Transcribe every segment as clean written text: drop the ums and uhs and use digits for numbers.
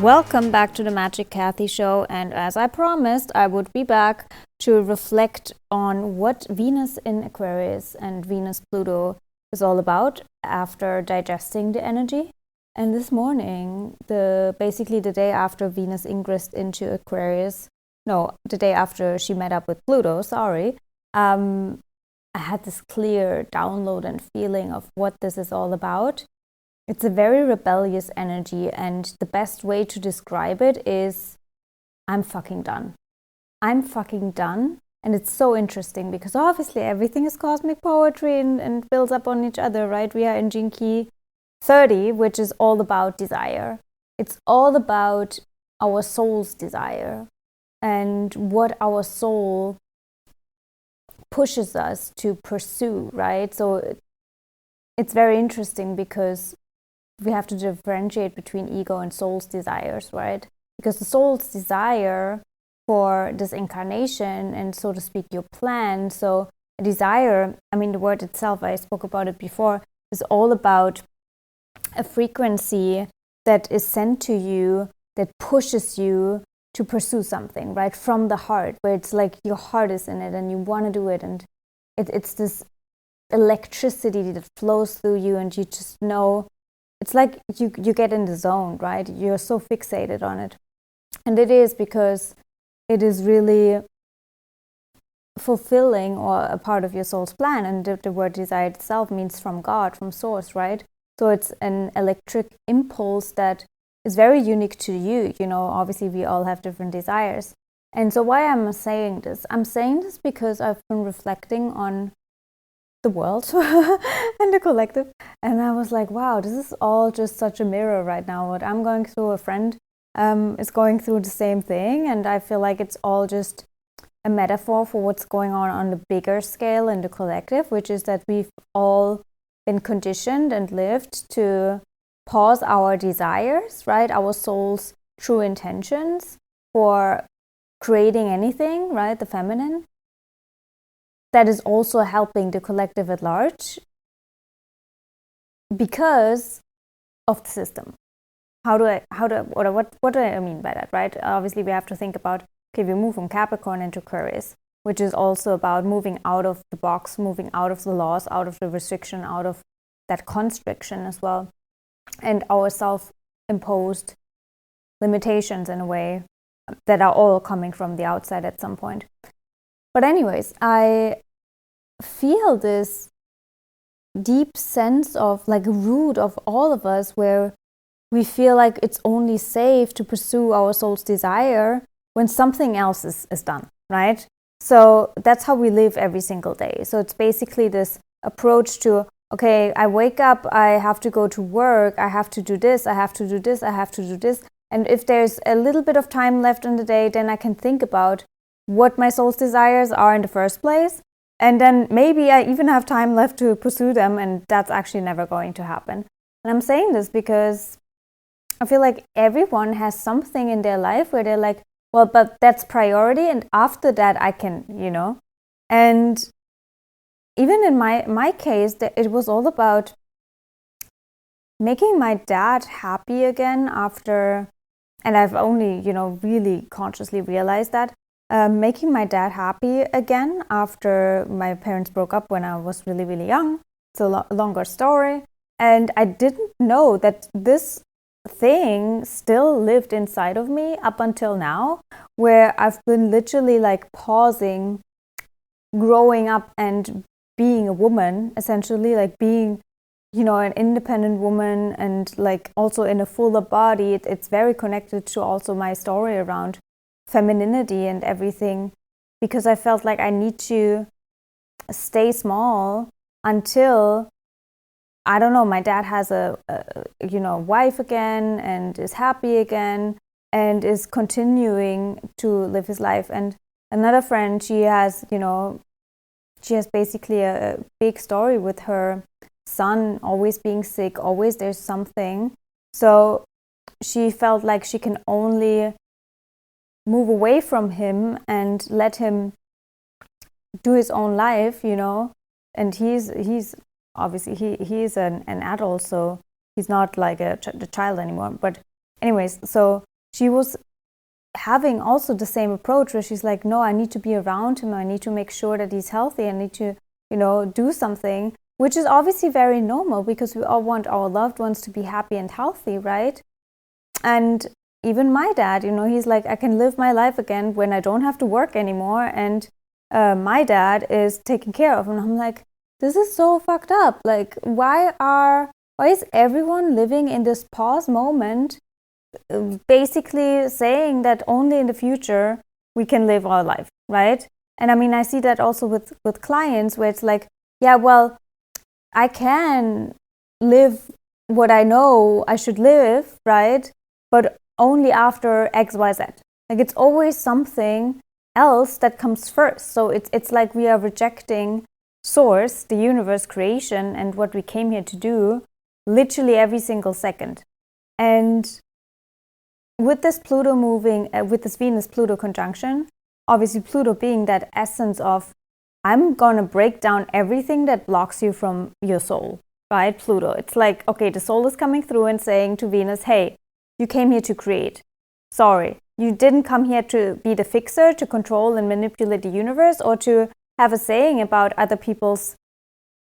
Welcome back to the Magic Kathi Show, and as I promised, I would be back to reflect on what Venus in Aquarius and Venus Pluto is all about after digesting the energy. And this morning, basically the day after Venus ingressed into Aquarius, no, the day after she met up with Pluto, I had this clear download and feeling of what this is all about. It's a very rebellious energy, and the best way to describe it is, I'm fucking done. I'm fucking done. And it's so interesting because obviously everything is cosmic poetry and builds up on each other, right? We are in Gene Key 30, which is all about desire. It's all about our soul's desire and what our soul pushes us to pursue, right? So it's very interesting because we have to differentiate between ego and soul's desires, right? Because the soul's desire for this incarnation and, so to speak, your plan. So a desire, the word itself, I spoke about it before, is all about a frequency that is sent to you that pushes you to pursue something, right? From the heart, where it's like your heart is in it and you want to do it. And it's this electricity that flows through you, and you just know. It's like you get in the zone, right? You're so fixated on it. And it is because it is really fulfilling or a part of your soul's plan. And the word desire itself means from God, from source, right? So it's an electric impulse that is very unique to you. Obviously we all have different desires. And so why am I saying this? I'm saying this because I've been reflecting on the world and the collective, and I was like, wow, this is all just such a mirror right now. What I'm going through, a friend is going through the same thing, and I feel like it's all just a metaphor for what's going on the bigger scale in the collective, which is that we've all been conditioned and lived to pause our desires, right? Our soul's true intentions for creating anything, right? The feminine. That is also helping the collective at large because of the system. What do I mean by that, right? Obviously, we have to think about, okay, we move from Capricorn into Aquarius, which is also about moving out of the box, moving out of the laws, out of the restriction, out of that constriction as well, and our self-imposed limitations in a way that are all coming from the outside at some point. But anyways, I feel this deep sense of like a root of all of us where we feel like it's only safe to pursue our soul's desire when something else is done, right? So that's how we live every single day. So it's basically this approach to, okay, I wake up, I have to go to work, I have to do this, I have to do this, I have to do this. And if there's a little bit of time left in the day, then I can think about what my soul's desires are in the first place. And then maybe I even have time left to pursue them, and that's actually never going to happen. And I'm saying this because I feel like everyone has something in their life where they're like, well, but that's priority, and after that I can, And even in my case, it was all about making my dad happy again after, and I've only, really consciously realized that, making my dad happy again after my parents broke up when I was really, really young. It's a longer story. And I didn't know that this thing still lived inside of me up until now, where I've been literally like pausing, growing up and being a woman, essentially, like being, an independent woman and like also in a fuller body. It's very connected to also my story around femininity and everything, because I felt like I need to stay small until, I don't know, my dad has a wife again and is happy again and is continuing to live his life. And another friend, she has basically a big story with her son always being sick, always there's something. So she felt like she can only move away from him and let him do his own life, and he's obviously he is an adult, so he's not like a child anymore. But anyways, so she was having also the same approach where she's like, no, I need to be around him. I need to make sure that he's healthy. I need to, do something, which is obviously very normal because we all want our loved ones to be happy and healthy, right? And even my dad, he's like, I can live my life again when I don't have to work anymore. And my dad is taken care of. And I'm like, this is so fucked up. Like, why is everyone living in this pause moment, basically saying that only in the future we can live our life, right? And I mean, I see that also with clients where it's like, yeah, well, I can live what I know I should live, right? But only after X, Y, Z. Like, it's always something else that comes first. So it's like we are rejecting source, the universe, creation, and what we came here to do, literally every single second. And with this Pluto moving, with this Venus-Pluto conjunction, obviously Pluto being that essence of, I'm going to break down everything that blocks you from your soul, right? Pluto. It's like, okay, the soul is coming through and saying to Venus, hey, you came here to create. Sorry, you didn't come here to be the fixer, to control and manipulate the universe, or to have a saying about other people's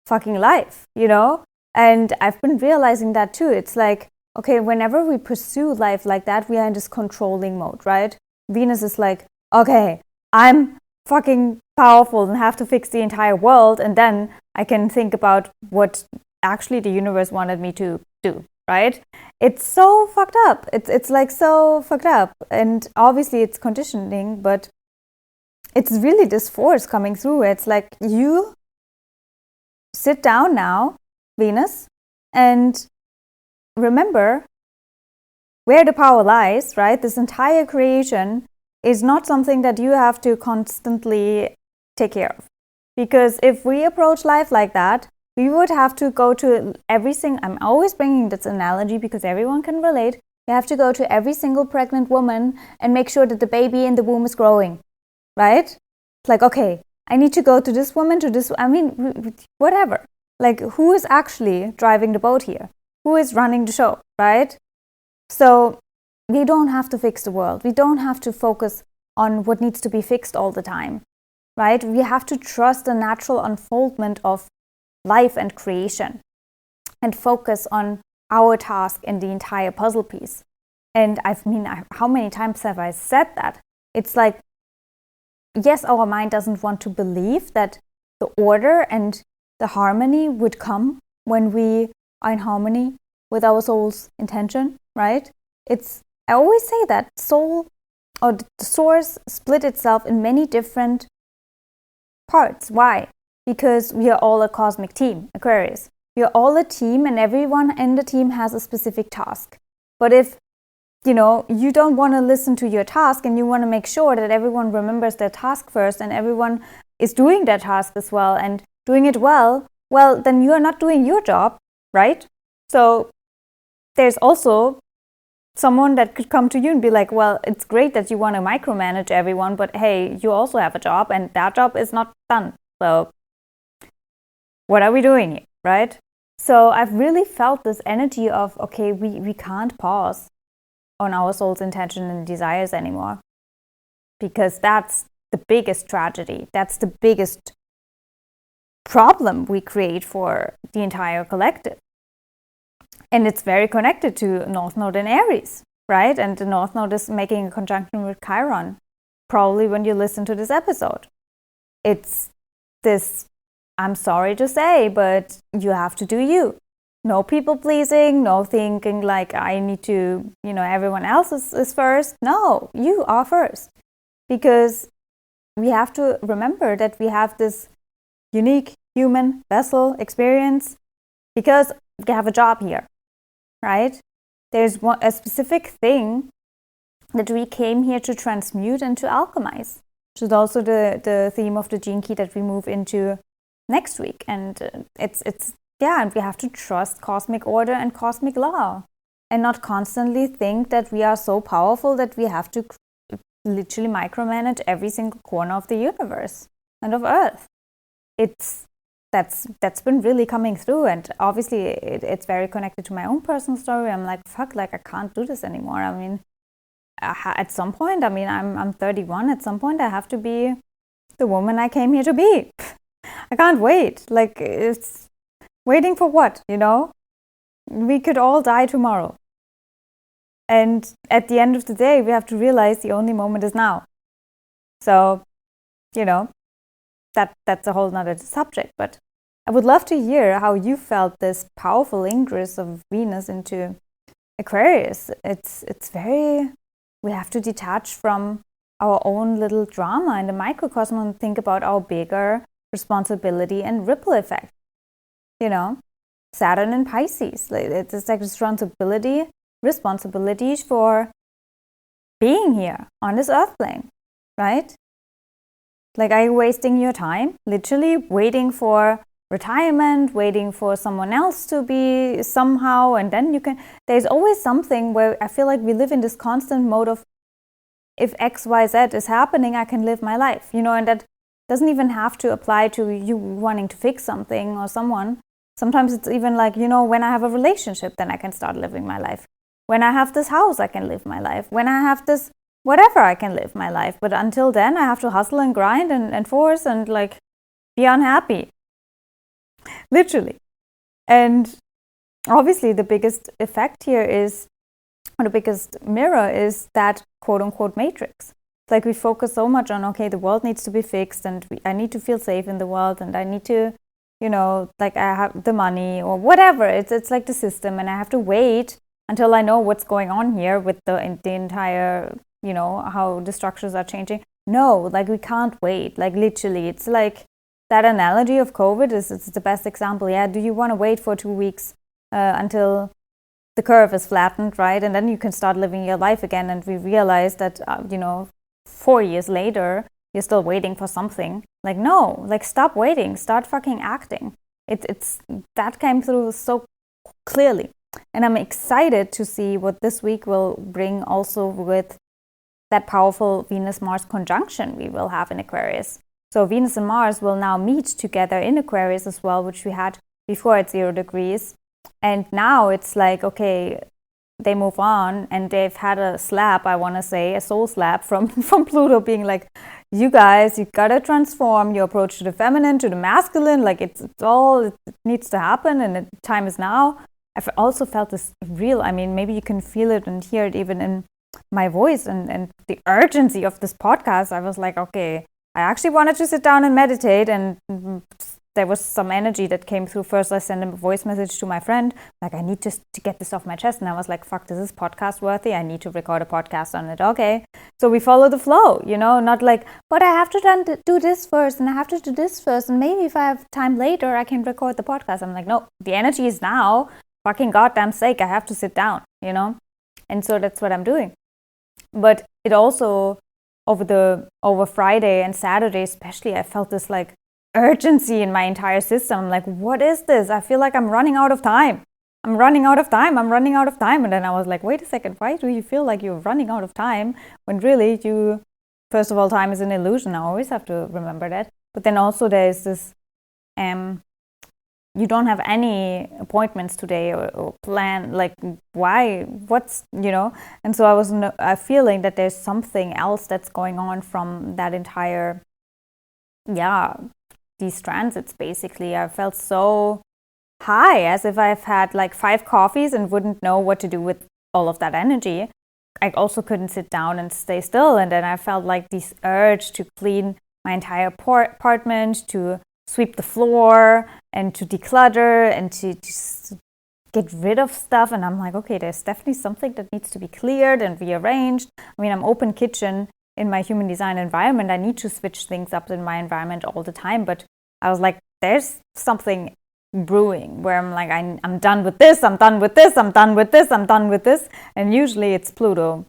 fucking life, And I've been realizing that too. It's like, okay, whenever we pursue life like that, we are in this controlling mode, right? Venus is like, okay, I'm fucking powerful and have to fix the entire world, and then I can think about what actually the universe wanted me to do, right? It's so fucked up. It's like so fucked up. And obviously it's conditioning, but it's really this force coming through. It's like, you sit down now, Venus, and remember where the power lies, right? This entire creation is not something that you have to constantly take care of. Because if we approach life like that, we would have to go to I'm always bringing this analogy because everyone can relate. You have to go to every single pregnant woman and make sure that the baby in the womb is growing, right? It's like, okay, I need to go to this woman, whatever. Like, who is actually driving the boat here? Who is running the show, right? So we don't have to fix the world. We don't have to focus on what needs to be fixed all the time, right? We have to trust the natural unfoldment of life and creation and focus on our task in the entire puzzle piece. And how many times have I said that? It's like, yes, our mind doesn't want to believe that the order and the harmony would come when we are in harmony with our soul's intention, right? I always say that soul or the source split itself in many different parts. Why? Because we are all a cosmic team, Aquarius. We are all a team, and everyone in the team has a specific task. But if you don't want to listen to your task and you want to make sure that everyone remembers their task first and everyone is doing their task as well and doing it well, then you are not doing your job, right? So there's also someone that could come to you and be like, well, it's great that you want to micromanage everyone, but hey, you also have a job and that job is not done. So what are we doing here, right? So I've really felt this energy of, okay, we can't pause on our soul's intention and desires anymore, because that's the biggest tragedy. That's the biggest problem we create for the entire collective. And it's very connected to North Node in Aries, right? And the North Node is making a conjunction with Chiron, probably when you listen to this episode. It's this, I'm sorry to say, but you have to do you. No people pleasing, no thinking like I need to, everyone else is first. No, you are first. Because we have to remember that we have this unique human vessel experience because we have a job here, right? There's a specific thing that we came here to transmute and to alchemize, which is also the theme of the gene key that we move into next week. And and we have to trust cosmic order and cosmic law and not constantly think that we are so powerful that we have to literally micromanage every single corner of the universe and of Earth. That's been really coming through, and obviously it's very connected to my own personal story. I'm like, fuck, like I can't do this anymore. I mean, at some point, I mean, I'm 31. At some point, I have to be the woman I came here to be. I can't wait. Like, it's waiting for what, you know? We could all die tomorrow. And at the end of the day, we have to realize the only moment is now. So, you know, that's a whole nother subject. But I would love to hear how you felt this powerful ingress of Venus into Aquarius. It's very, we have to detach from our own little drama in the microcosm and think about our bigger responsibility and ripple effect. You know, Saturn and Pisces, it's like responsibilities for being here on this earth plane, right? Like, are you wasting your time literally waiting for retirement, waiting for someone else to be somehow, and then you can, there's always something where I feel like we live in this constant mode of, if X, Y, Z is happening, I can live my life, you know, and that doesn't even have to apply to you wanting to fix something or someone. Sometimes it's even like, you know, when I have a relationship, then I can start living my life. When I have this house, I can live my life. When I have this whatever, I can live my life. But until then, I have to hustle and grind and force and like be unhappy. Literally. And obviously the biggest effect here is, or the biggest mirror is that quote unquote matrix. It's like we focus so much on, okay, the world needs to be fixed and I need to feel safe in the world and I need to, you know, like I have the money or whatever. It's like the system, and I have to wait until I know what's going on here with the entire, you know, how the structures are changing. No, like we can't wait. Like literally, it's like that analogy of COVID it's the best example. Yeah, do you want to wait for 2 weeks until the curve is flattened, right? And then you can start living your life again. And we realize that, you know, 4 years later, you're still waiting for something. Like, no, like stop waiting, start fucking acting. It's that came through so clearly. And I'm excited to see what this week will bring also with that powerful Venus-Mars conjunction we will have in Aquarius. So Venus and Mars will now meet together in Aquarius as well, which we had before at 0 degrees. And now it's like, okay, they move on and they've had a slap, I want to say, a soul slap from Pluto being like, you guys, you gotta transform your approach to the feminine, to the masculine. Like it needs to happen and the time is now. I've also felt this real, I mean, maybe you can feel it and hear it even in my voice and the urgency of this podcast. I was like, okay, I actually wanted to sit down and meditate, and there was some energy that came through. First, I sent a voice message to my friend, like, I need to get this off my chest. And I was like, fuck, this is podcast worthy. I need to record a podcast on it. Okay. So we follow the flow, you know, not like, but I have to do this first and I have to do this first. And maybe if I have time later, I can record the podcast. I'm like, no, the energy is now. Fucking goddamn sake, I have to sit down, you know? And so that's what I'm doing. But it also, over Friday and Saturday especially, I felt this like urgency in my entire system. I'm like, what is this? I feel like I'm running out of time. I'm running out of time. And then I was like, wait a second, why do you feel like you're running out of time when really you, first of all, time is an illusion. I always have to remember that. But then also there is this, you don't have any appointments today or plan, like why, what's, you know? And so I was feeling that there's something else that's going on from that entire, these transits basically. I felt so high, as if I've had like 5 coffees and wouldn't know what to do with all of that energy. I also couldn't sit down and stay still. And then I felt like this urge to clean my entire apartment, to sweep the floor and to declutter and to just get rid of stuff. And I'm like, okay, there's definitely something that needs to be cleared and rearranged. I mean, I'm open kitchen in my human design environment. I need to switch things up in my environment all the time. But I was like, there's something brewing where I'm like, I'm done with this, I'm done with this, I'm done with this, I'm done with this. And usually it's Pluto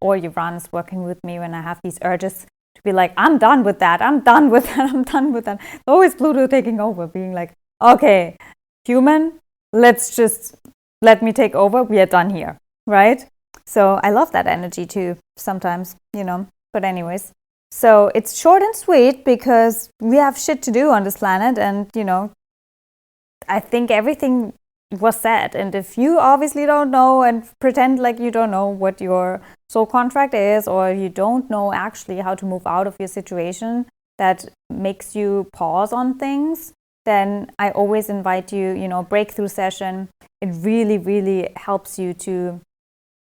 or Uranus working with me when I have these urges to be like, I'm done with that, I'm done with that, I'm done with that. It's always Pluto taking over, being like, okay, human, let me take over, we are done here, right? So I love that energy too, sometimes, you know. But anyways, so it's short and sweet because we have shit to do on this planet, and, you know, I think everything was said. And if you obviously don't know and pretend like you don't know what your soul contract is, or you don't know actually how to move out of your situation that makes you pause on things, then I always invite you, breakthrough session. It really, really helps you to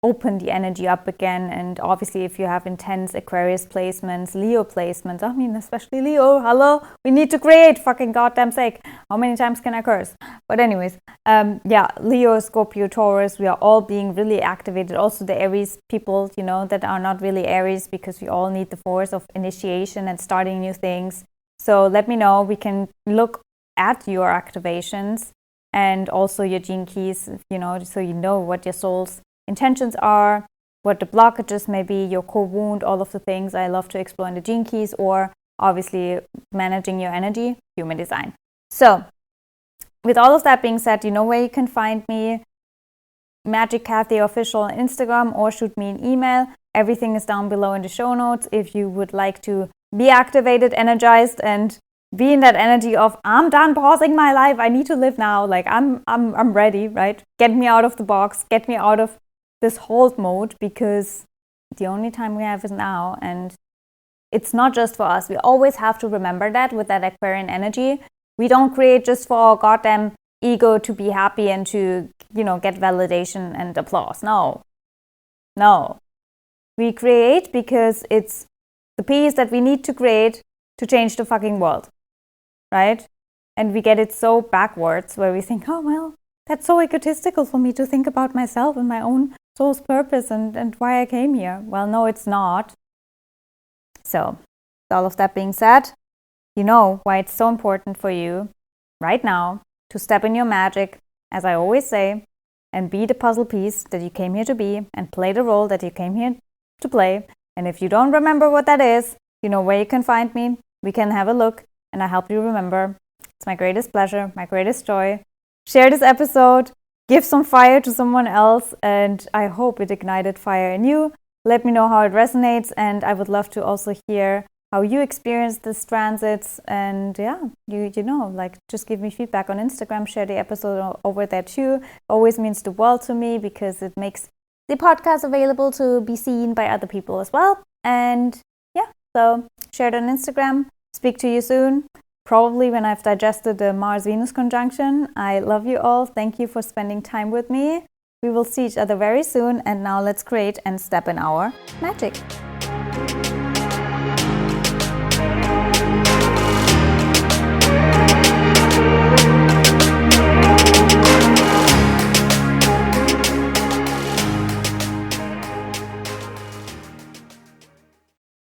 open the energy up again. And obviously, if you have intense Aquarius placements, Leo placements, I mean, especially Leo, hello, we need to create, fucking goddamn sake. How many times can I curse? But anyways, Leo, Scorpio, Taurus, we are all being really activated. Also the Aries people, that are not really Aries, because we all need the force of initiation and starting new things. So let me know. We can look at your activations and also your gene keys, so you know what your soul's intentions are, what the blockages may be, your core wound, all of the things I love to explore in the gene keys, or obviously managing your energy, human design. So with all of that being said, you know where you can find me, Magic Kathi Official on Instagram, or shoot me an email. Everything is down below in the show notes if you would like to be activated, energized, and be in that energy of, I'm done pausing my life, I need to live now, like I'm ready, right? Get me out of the box, get me out of this hold mode, because the only time we have is now. And it's not just for us. We always have to remember that with that Aquarian energy. We don't create just for our goddamn ego to be happy and to, get validation and applause. No. We create because it's the piece that we need to create to change the fucking world, right? And we get it so backwards, where we think, oh, well, that's so egotistical for me to think about myself and my own soul's purpose and why I came here. Well, no, it's not. So, with all of that being said, you know why it's so important for you right now to step in your magic, as I always say, and be the puzzle piece that you came here to be, and play the role that you came here to play. And if you don't remember what that is, you know where you can find me. We can have a look, and I help you remember. It's my greatest pleasure, my greatest joy. Share this episode, give some fire to someone else, and I hope it ignited fire in you. Let me know how it resonates, and I would love to also hear how you experience this transits. And just give me feedback on Instagram, share the episode over there too. It always means the world to me, because it makes the podcast available to be seen by other people as well. And so share it on Instagram. Speak to you soon, probably when I've digested the Mars-Venus conjunction. I love you all. Thank you for spending time with me. We will see each other very soon. And now let's create and step in our magic.